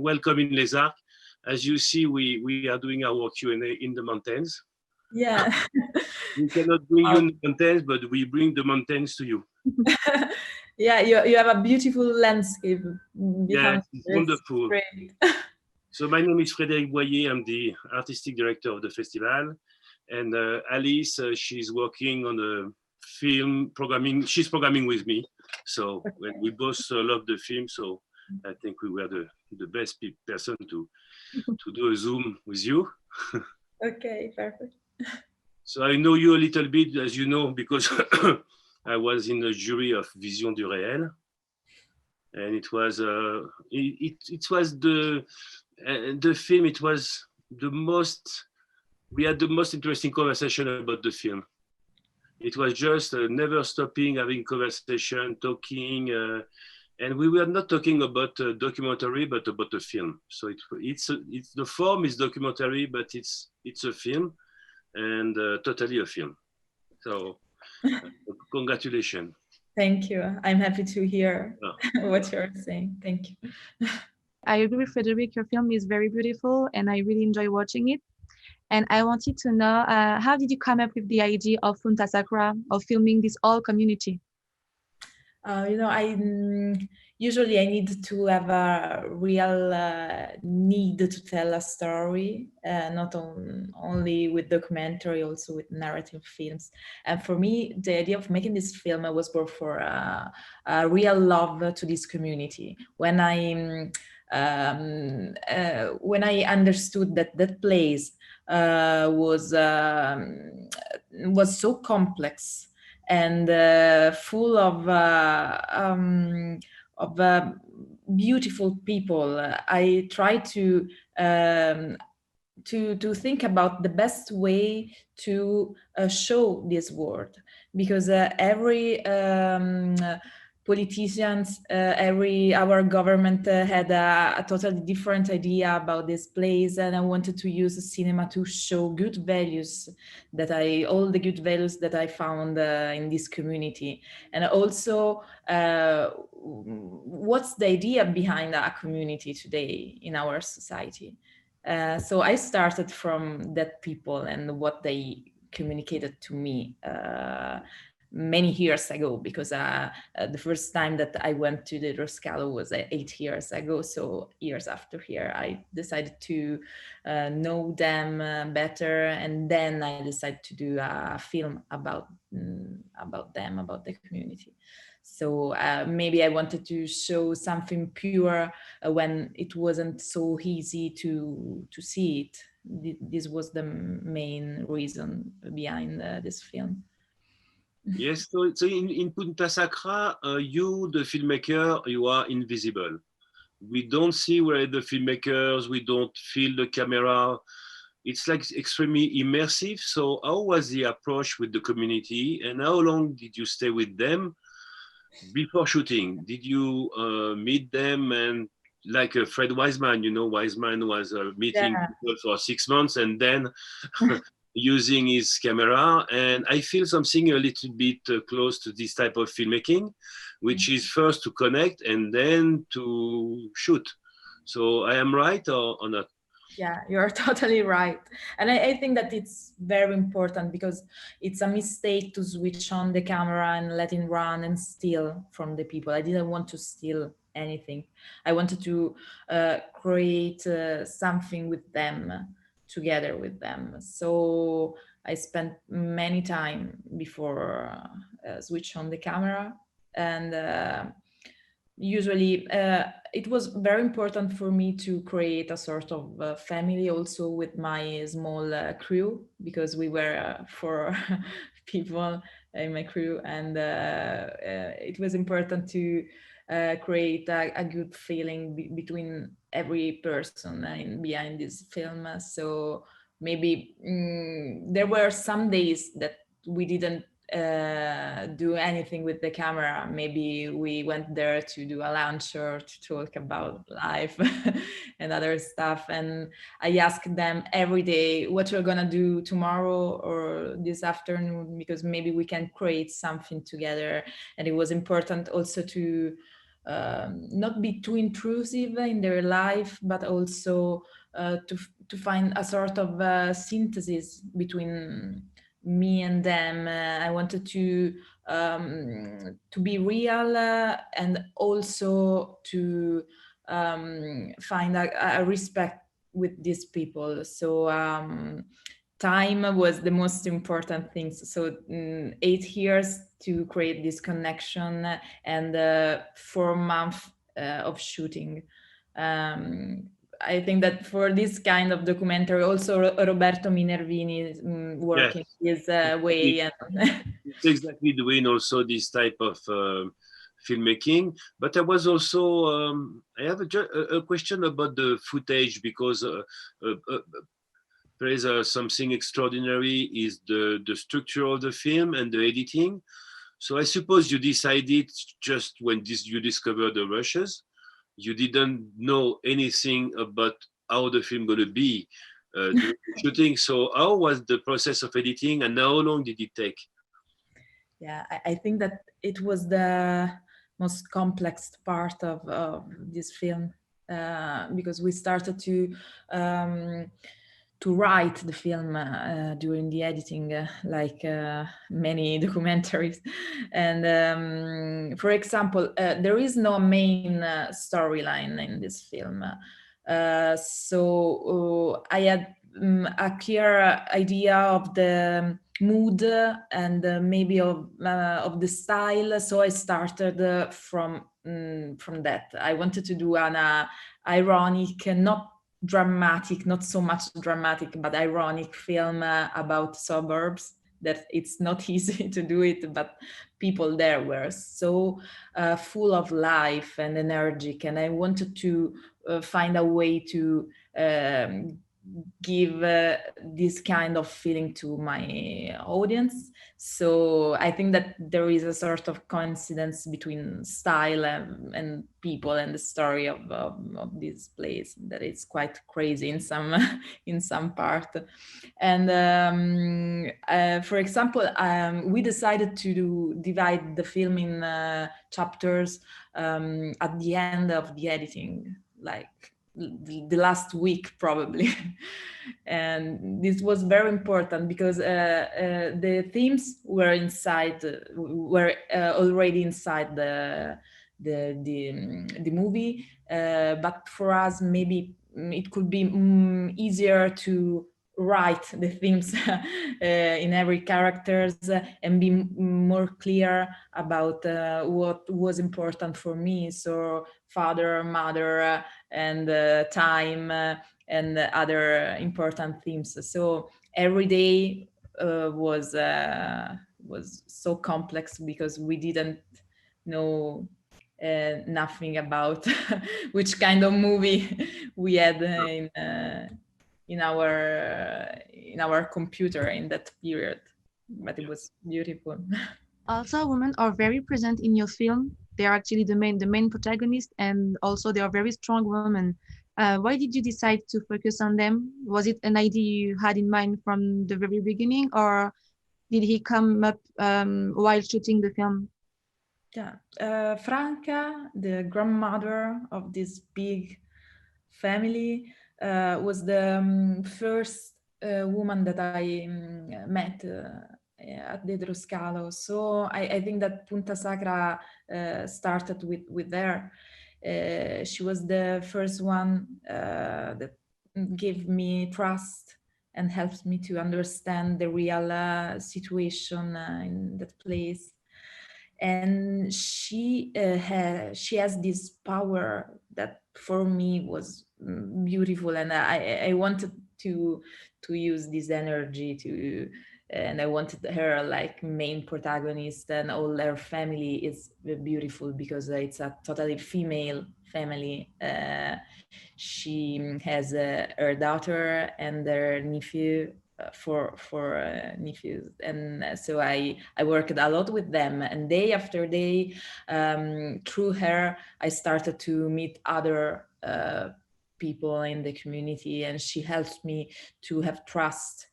welcome in Les Arcs. As you see, we are doing our Q&A in the mountains. Yeah. We cannot bring you in the mountains, but we bring the mountains to you. Yeah, you have a beautiful landscape. Yeah, it's wonderful. So my name is Frédéric Boyer. I'm the artistic director of the festival. And Alice, she's working on a film programming. She's programming with me. So we both love the film. So I think we were the best person to do a Zoom with you. Okay, perfect. So I know you a little bit, as you know, because I was in the jury of Vision du Réel. And it was the film. It was the most. We had the most interesting conversation about the film. It was just never stopping, having conversation, talking, and we were not talking about a documentary, but about a film. So it's the form is documentary, but it's a film, and totally a film. So congratulations. Thank you. I'm happy to hear what you're saying. Thank you. I agree with Frédéric. Your film is very beautiful, and I really enjoy watching it. And I wanted to know, how did you come up with the idea of Punta Sacra, of filming this whole community? Usually I need to have a real need to tell a story, not only with documentary, also with narrative films. And for me, the idea of making this film was born for a real love to this community. When I understood that place was so complex and full of beautiful people, I try to think about the best way to show this world, because every politicians, our government had a totally different idea about this place, and I wanted to use cinema to show good values all the good values that I found in this community, and also what's the idea behind our community today in our society. So I started from that people and what they communicated to me many years ago, because the first time that I went to the Roscalo was 8 years ago. So years after here, I decided to know them better, and then I decided to do a film about them, about the community. So maybe I wanted to show something pure when it wasn't so easy to see it. This was the main reason behind this film. Yes, so in Punta Sacra, you, the filmmaker, you are invisible. We don't see where the filmmakers, we don't feel the camera. It's like extremely immersive. So how was the approach with the community, and how long did you stay with them before shooting? Did you meet them, and like Fred Wiseman, Wiseman was meeting people for 6 months and then using his camera, and I feel something a little bit close to this type of filmmaking, which is first to connect and then to shoot. So I am right or not? Yeah, you're totally right. And I think that it's very important, because it's a mistake to switch on the camera and let it run and steal from the people. I didn't want to steal anything. I wanted to create something with them, together with them. So I spent many time before switch on the camera, and usually it was very important for me to create a sort of family also with my small crew, because we were 4 people in my crew, and it was important to create a good feeling between every person behind this film. So maybe there were some days that we didn't do anything with the camera. Maybe we went there to do a lunch or to talk about life and other stuff, and I asked them every day what we're gonna do tomorrow or this afternoon, because maybe we can create something together. And it was important also to not be too intrusive in their life, but also to find a sort of synthesis between me and them. I wanted to be real, and also to find a respect with these people. So time was the most important thing. So 8 years to create this connection, and 4 months of shooting. I think that for this kind of documentary, also Roberto Minervini is working his way. It's exactly doing also this type of filmmaking. But I was also, I have a question about the footage, because there is something extraordinary is the structure of the film and the editing. So I suppose you decided just when you discovered the rushes, you didn't know anything about how the film going to be during the shooting. So how was the process of editing, and how long did it take? Yeah, I think that it was the most complex part of this film, because we started to write the film during the editing, like many documentaries. And for example, there is no main storyline in this film. So I had a clear idea of the mood and maybe of the style. So I started from that. I wanted to do an ironic, not dramatic, not so much dramatic, but ironic film about suburbs, that it's not easy to do it, but people there were so full of life and energetic, and I wanted to find a way to give this kind of feeling to my audience. So I think that there is a sort of coincidence between style and people and the story of this place, that it's quite crazy in some in some part. And for example, we decided to divide the film in chapters at the end of the editing, like the last week probably. And this was very important because the themes were already inside the movie, but for us maybe it could be easier to write the themes in every characters, and be more clear about what was important for me. So father, mother, and time, and other important themes. So every day was so complex because we didn't know nothing about which kind of movie we had in our computer in that period. But it was beautiful. Also, women are very present in your film. They are actually the main protagonist, and also they are very strong women. Why did you decide to focus on them? Was it an idea you had in mind from the very beginning, or did he come up while shooting the film? Yeah, Franca, the grandmother of this big family, was the first woman that I met at Dedro Scalo. So I think that Punta Sacra started with her. She was the first one that gave me trust and helped me to understand the real situation in that place. And she has this power that for me was beautiful, and I wanted to use this energy to, and I wanted her like main protagonist, and all her family is beautiful because it's a totally female family. She has her daughter and her nephew, for nephews, and so I worked a lot with them, and day after day, through her I started to meet other people in the community, and she helped me to have trust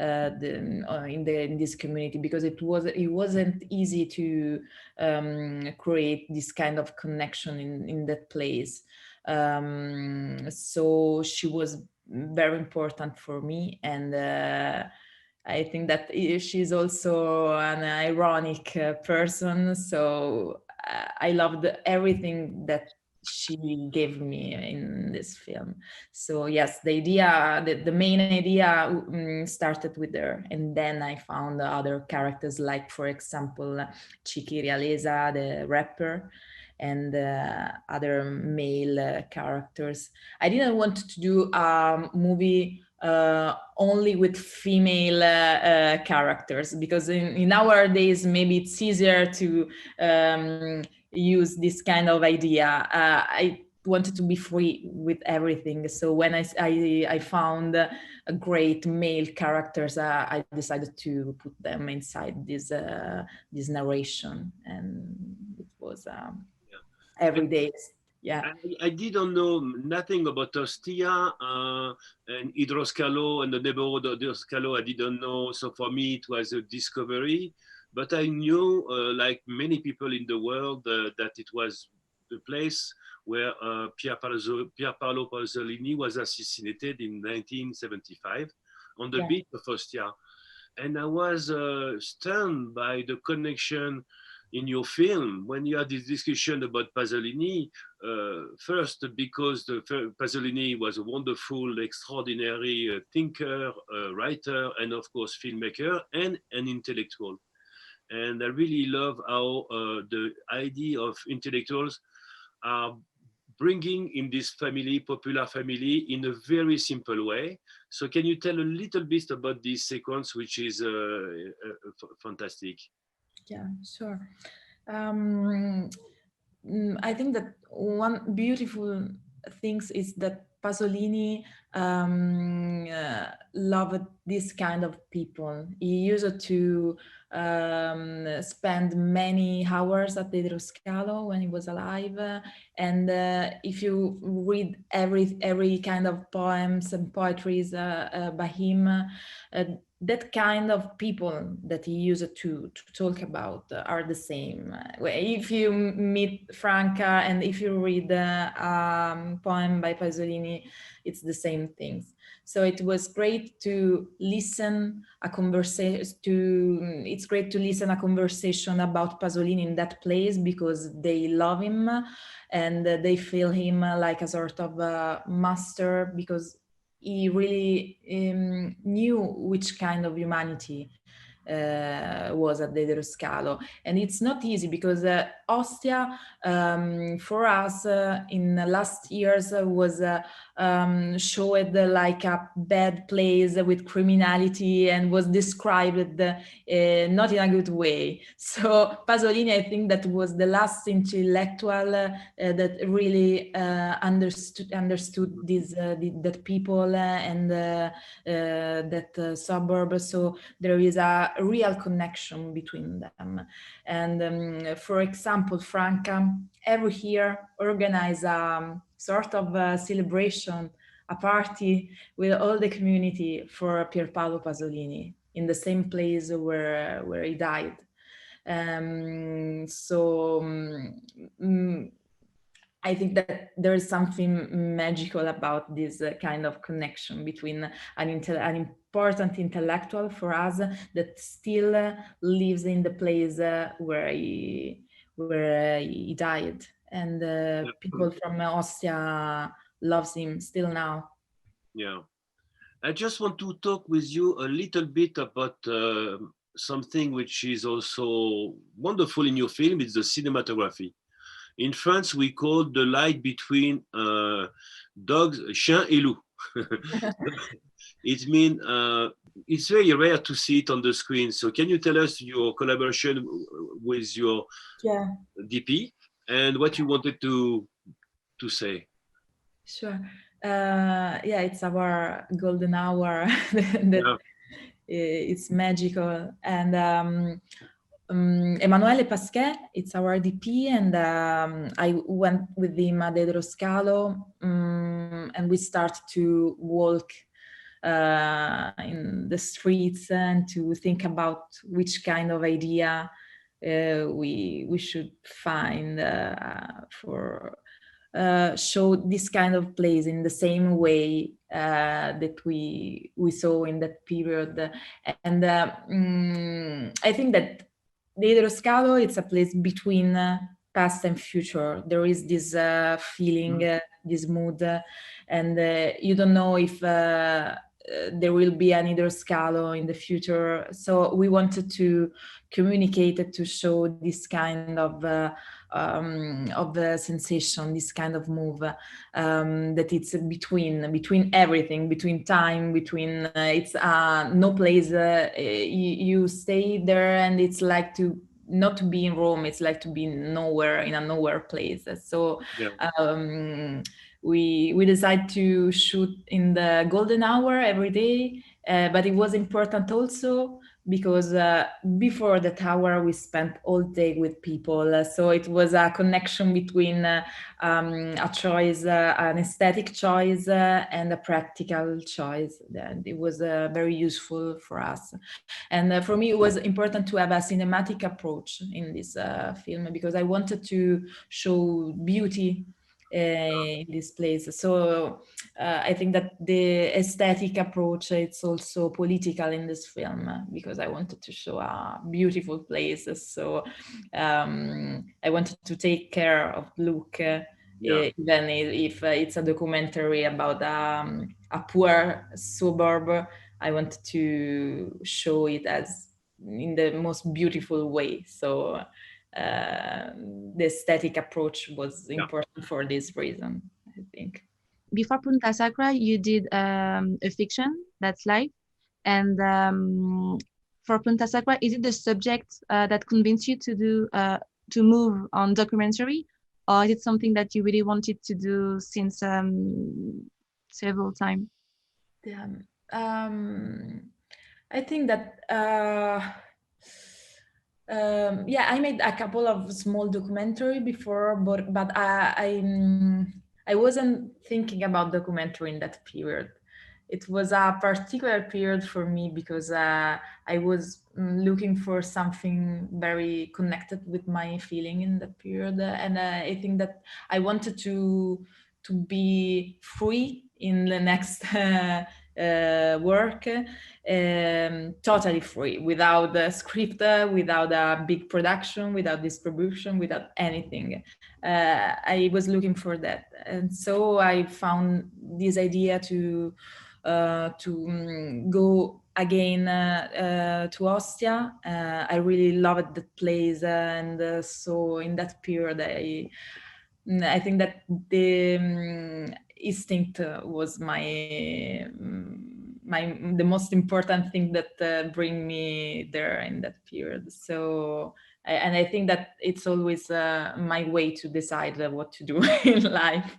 in this community, because it wasn't easy to create this kind of connection in that place. So she was very important for me, and I think that she's also an ironic person. So I loved everything that she gave me in this film. So yes, the main idea started with her, and then I found other characters, like for example Chiqui Realeza, the rapper, and other male characters. I didn't want to do a movie only with female characters, because in our days maybe it's easier to use this kind of idea. I wanted to be free with everything. So when I found a great male characters, I decided to put them inside this narration, and it was every day. Yeah. I didn't know nothing about Ostia and Hidroscalo and the neighborhood of Hidroscalo. I didn't know. So for me, it was a discovery. But I knew, like many people in the world, that it was the place where Pierpaolo Pasolini was assassinated in 1975 on the beach of Ostia. And I was stunned by the connection in your film when you had this discussion about Pasolini. First, because Pasolini was a wonderful, extraordinary thinker, writer, and of course, filmmaker, and an intellectual. And I really love how the idea of intellectuals are bringing in this family, popular family, in a very simple way. So can you tell a little bit about this sequence, which is fantastic? Yeah, sure. I think that one beautiful thing is that Pasolini loved this kind of people. He used to spend many hours at the Hidroscalo when he was alive, and if you read every kind of poems and poetries by him, that kind of people that he used to talk about are the same. If you meet Franca and if you read a poem by Pasolini, it's the same things. So it was great to listen a conversation. It's great to listen a conversation about Pasolini in that place, because they love him and they feel him like a sort of master, because he really knew which kind of humanity was at the Hidroscalo. And it's not easy, because Ostia for us in the last years was showed like a bad place with criminality, and was described not in a good way. So Pasolini, I think, that was the last intellectual that really understood this that people and that suburb. So there is a real connection between them. And for example, Franca every year organize a sort of celebration, a party with all the community for Pierpaolo Pasolini in the same place where he died. I think that there is something magical about this kind of connection between an important intellectual for us that still lives in the place where he died, and people from Ostia loves him still now. Yeah, I just want to talk with you a little bit about something which is also wonderful in your film. It's the cinematography. In France, we call the light between dogs, chien et loup. It means it's very rare to see it on the screen. So can you tell us your collaboration with your DP and what you wanted to say? Sure. It's our golden hour. That it's magical. And Emanuele Pasquet, it's our DP, and I went with him at the Hidroscalo, and we started to walk in the streets and to think about which kind of idea we should find for show this kind of place in the same way that we saw in that period. And I think that the Idroscalo, it's a place between past and future. There is this feeling, this mood, and you don't know if there will be an Idroscalo in the future. So we wanted to communicate it, to show this kind of sensation, this kind of move, that it's between everything, between time, between it's no place. You stay there, and it's like to not to be in Rome. It's like to be nowhere, in a nowhere place. So we decided to shoot in the golden hour every day, but it was important also because before the tower we spent all day with people, so it was a connection between a choice, an aesthetic choice and a practical choice, and it was very useful for us. And for me it was important to have a cinematic approach in this film, because I wanted to show beauty in this place. So I think that the aesthetic approach, it's also political in this film, because I wanted to show a beautiful place. So I wanted to take care of look, even if it's a documentary about a poor suburb. I wanted to show it as in the most beautiful way. So the aesthetic approach was important for this reason, I think. Before Punta Sacra, you did a fiction, That's Life. And for Punta Sacra, is it the subject that convinced you to do to move on documentary, or is it something that you really wanted to do since several times? I think that I made a couple of small documentary before, but I wasn't thinking about documentary in that period. It was a particular period for me because I was looking for something very connected with my feeling in that period, and I think that I wanted to be free in the next work, totally free, without a script, without a big production, without distribution, without anything. I was looking for that, and so I found this idea to go again to Ostia. I really loved that place, and so in that period I think that the instinct was the most important thing that bring me there in that period. So and I think that it's always my way to decide what to do in life.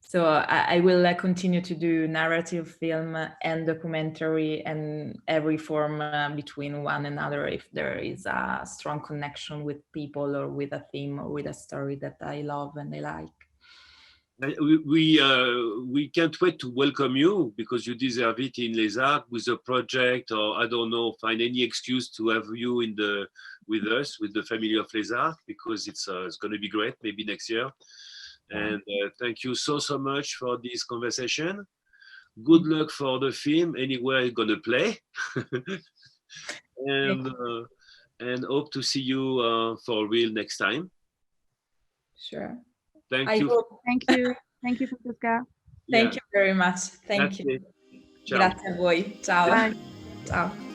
So I will continue to do narrative film and documentary and every form between one another if there is a strong connection with people or with a theme or with a story that I love and I like. We can't wait to welcome you, because you deserve it in Les Arcs with a project, or I don't know, find any excuse to have you with us, with the family of Les Arcs, because it's going to be great, maybe next year. And thank you so much for this conversation. Good luck for the film, anywhere you're going to play. And hope to see you for real next time. Sure. Thank you. Thank you. Thank you, Francesca. Thank you very much. Thank you. Ciao. Grazie a voi. Ciao. Bye. Ciao.